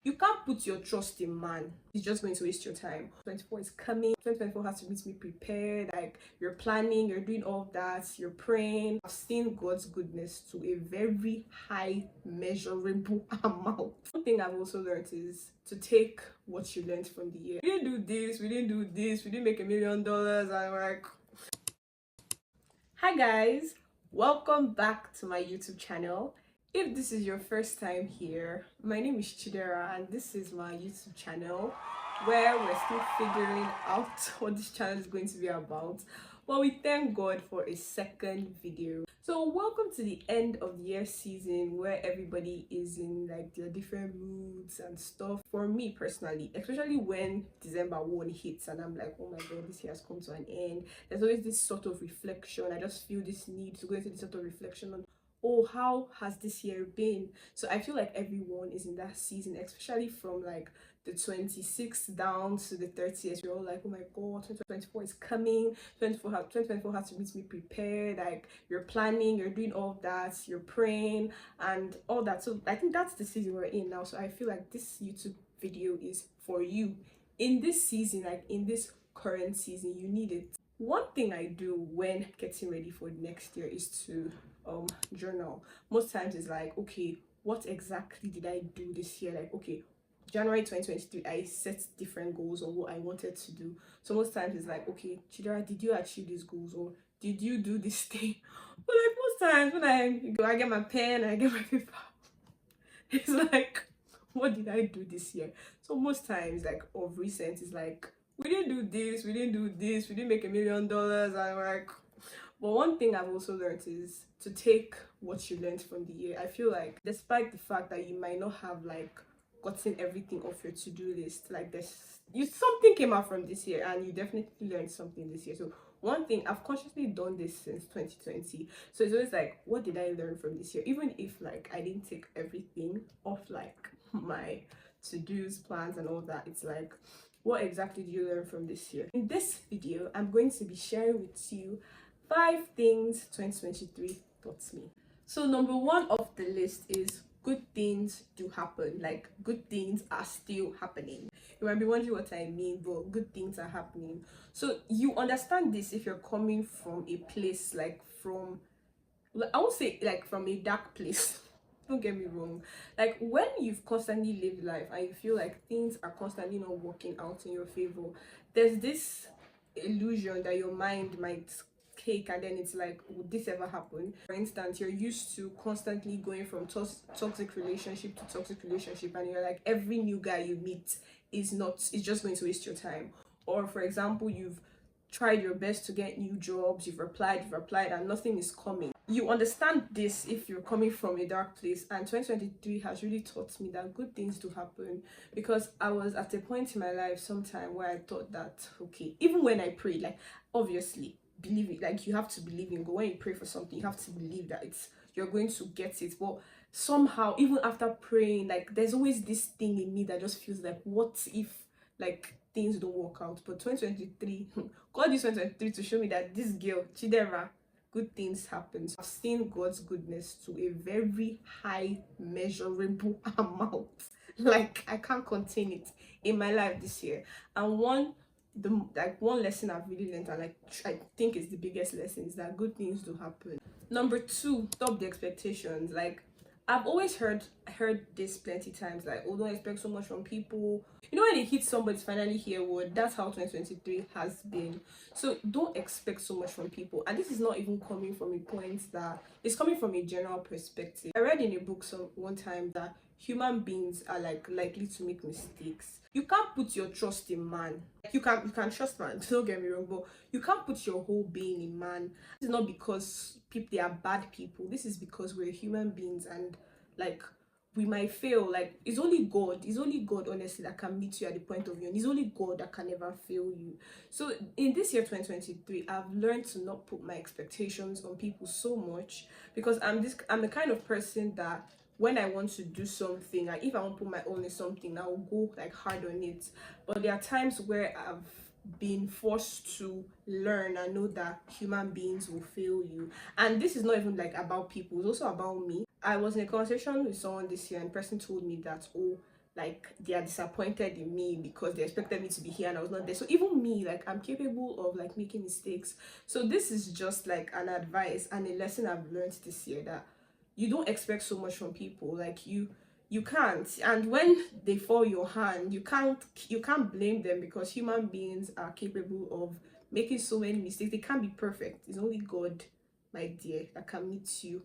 You can't put your trust in man. It's just going to waste your time. 24 is coming. 2024 has to meet me prepared. Like, you're planning, you're doing all of that, you're praying. I've seen God's goodness to a very high measurable amount. One thing I've also learned is to take what you learned from the year. We didn't do this, we didn't do this, we didn't make $1 million. I'm like, hi guys, welcome back to my YouTube channel. If this is your first time here, my name is Chideerah and this is my YouTube channel where we're still figuring out what this channel is going to be about. But we thank God for a second video. So welcome to the end of the year season where everybody is in like their different moods and stuff. For me personally, especially when December 1 hits and I'm like, oh my god, this year has come to an end. There's always this sort of reflection. I just feel this need to go into this sort of reflection on, oh, how has this year been? So I feel like everyone is in that season, especially from like the 26th down to the 30th. We're all like, oh my god, 2024 is coming. 2024 has to meet me prepared. Like, you're planning, you're doing all of that, you're praying and all that. So I think that's the season we're in now. So I feel like this YouTube video is for you in this season, like in this current season. You need it. One thing I do when getting ready for next year is to journal. Most times it's like, okay, what exactly did I do this year? Like, okay, January 2023 I set different goals on what I wanted to do. So most times it's like, okay, Chideerah, did you achieve these goals, or did you do this thing? But like most times when I get my pen, I get my paper, it's like, what did I do this year? So most times, like of recent, it's like, we didn't do this, we didn't do this, we didn't make $1 million. I'm like, but one thing I've also learned is to take what you learned from the year. I feel like despite the fact that you might not have like gotten everything off your to-do list, like something came out from this year and you definitely learned something this year. So one thing, I've consciously done this since 2020. So it's always like, what did I learn from this year? Even if like I didn't take everything off like my to-dos, plans and all that, it's like, what exactly did you learn from this year? In this video, I'm going to be sharing with you 5 things 2023 taught me. So number 1 of the list is good things do happen. Like, good things are still happening. You might be wondering what I mean, but good things are happening. So you understand this if you're coming from a place like I would say like from a dark place. Don't get me wrong. Like when you've constantly lived life and you feel like things are constantly not working out in your favor, there's this illusion that your mind might cake and then it's like, would this ever happen? For instance, you're used to constantly going from toxic relationship to toxic relationship and you're like, every new guy you meet is just going to waste your time. Or for example, you've tried your best to get new jobs, you've applied and nothing is coming. You understand this if you're coming from a dark place, and 2023 has really taught me that good things do happen, because I was at a point in my life sometime where I thought that, okay, even when I prayed, like obviously believe it, like you have to believe in God. When you pray for something, you have to believe that you're going to get it. But somehow, even after praying, like there's always this thing in me that just feels like, what if like things don't work out? But 2023 God used 2023 to show me that this girl Chideerah, good things happen. So I've seen God's goodness to a very high measurable amount. Like I can't contain it in my life this year. And one lesson I've really learned, and like I think is the biggest lesson, is that good things do happen. Number 2, stop the expectations. Like I've always heard this plenty times, like, oh, don't expect so much from people. You know, when it hits somebody's finally here word, that's how 2023 has been. So don't expect so much from people. And this is not even coming from a point that it's coming from a general perspective. I read in a book one time that human beings are like likely to make mistakes. You can't put your trust in man. You can trust man, don't get me wrong, but you can't put your whole being in man. This is not because they are bad people. This is because we're human beings and like we might fail. Like it's only God honestly that can meet you at the point of your need. It's only God that can never fail you. So in this year 2023, I've learned to not put my expectations on people so much, because I'm the kind of person that when I want to do something, like if I want to put my own in something, I will go like hard on it. But there are times where I've been forced to learn and know that human beings will fail you. And this is not even like about people, it's also about me. I was in a conversation with someone this year and the person told me that, oh, like they are disappointed in me because they expected me to be here and I was not there. So even me, like I'm capable of like making mistakes. So this is just like an advice and a lesson I've learned this year, that you don't expect so much from people. Like you can't, and when they fall your hand, you can't blame them, because human beings are capable of making so many mistakes. They can't be perfect. It's only God, my dear, that can meet you,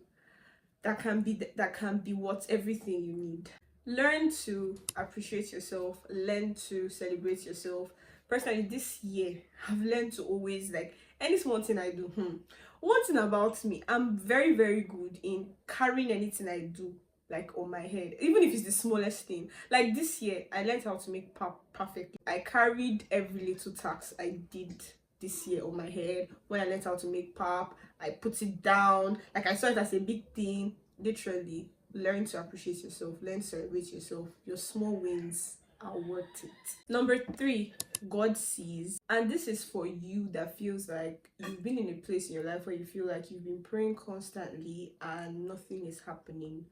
that can be what everything you need. Learn to appreciate yourself, learn to celebrate yourself. Personally, this year I've learned to always, like, any small thing I do, one thing about me, I'm very very good in carrying anything I do, like, on my head, even if it's the smallest thing. Like this year I learned how to make pap perfectly. I carried every little task I did this year on my head. When I learned how to make pap, I put it down, like I saw it as a big thing. Literally, learn to appreciate yourself, learn to celebrate yourself. Your small wins are worth it. Number 3, God sees. And this is for you that feels like you've been in a place in your life where you feel like you've been praying constantly and nothing is happening.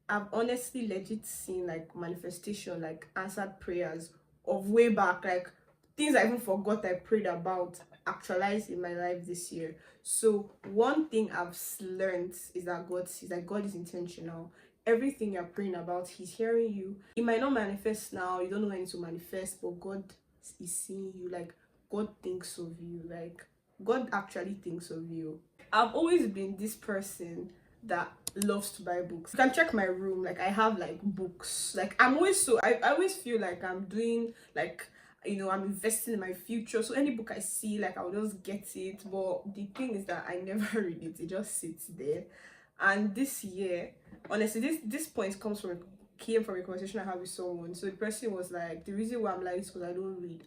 I've honestly legit seen like manifestation, like answered prayers of way back, like things I even forgot I prayed about actualized in my life this year. So one thing I've learned is that God sees, that God is intentional. Everything you're praying about, He's hearing you. It might not manifest now, you don't know when it will manifest, but God is seeing you. Like, God thinks of you. Like, God actually thinks of you. I've always been this person that loves to buy books. You can check my room, like I have like books. Like I'm always so I always feel like I'm doing, like, I'm investing in my future. So any book I see, like, I'll just get it. But the thing is that I never read it. It just sits there. And this year, honestly, this point came from a conversation I had with someone. So the person was like, the reason why I'm like this is because I don't read.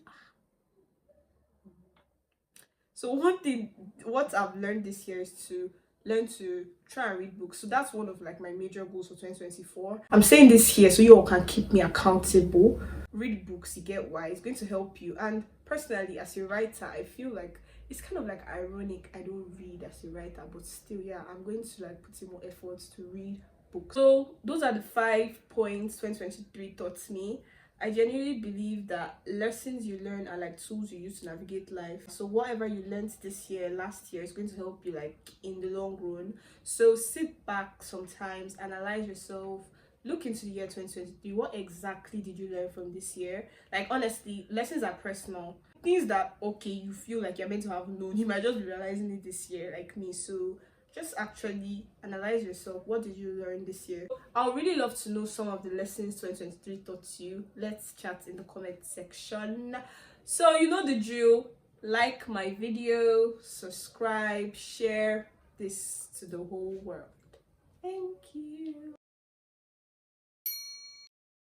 So one thing, what I've learned this year is to learn to try and read books. So that's one of like my major goals for 2024. I'm saying this here so you all can keep me accountable. Read books, you get why. It's going to help you. And personally, as a writer, I feel like it's kind of like ironic I don't read as a writer, but still, yeah, I'm going to like put in more efforts to read books. So those are the 5 points 2023 taught me. I genuinely believe that lessons you learn are like tools you use to navigate life. So whatever you learned this year, last year, is going to help you like in the long run. So sit back sometimes, analyze yourself, look into the year 2023. What exactly did you learn from this year? Like, honestly, lessons are personal. Things that, okay, you feel like you're meant to have known, you might just be realizing it this year, like me. So just actually analyze yourself. What did you learn this year? I'll really love to know some of the lessons 2023 taught you. Let's chat in the comment section. So you know the drill. Like my video, subscribe, share this to the whole world. Thank you.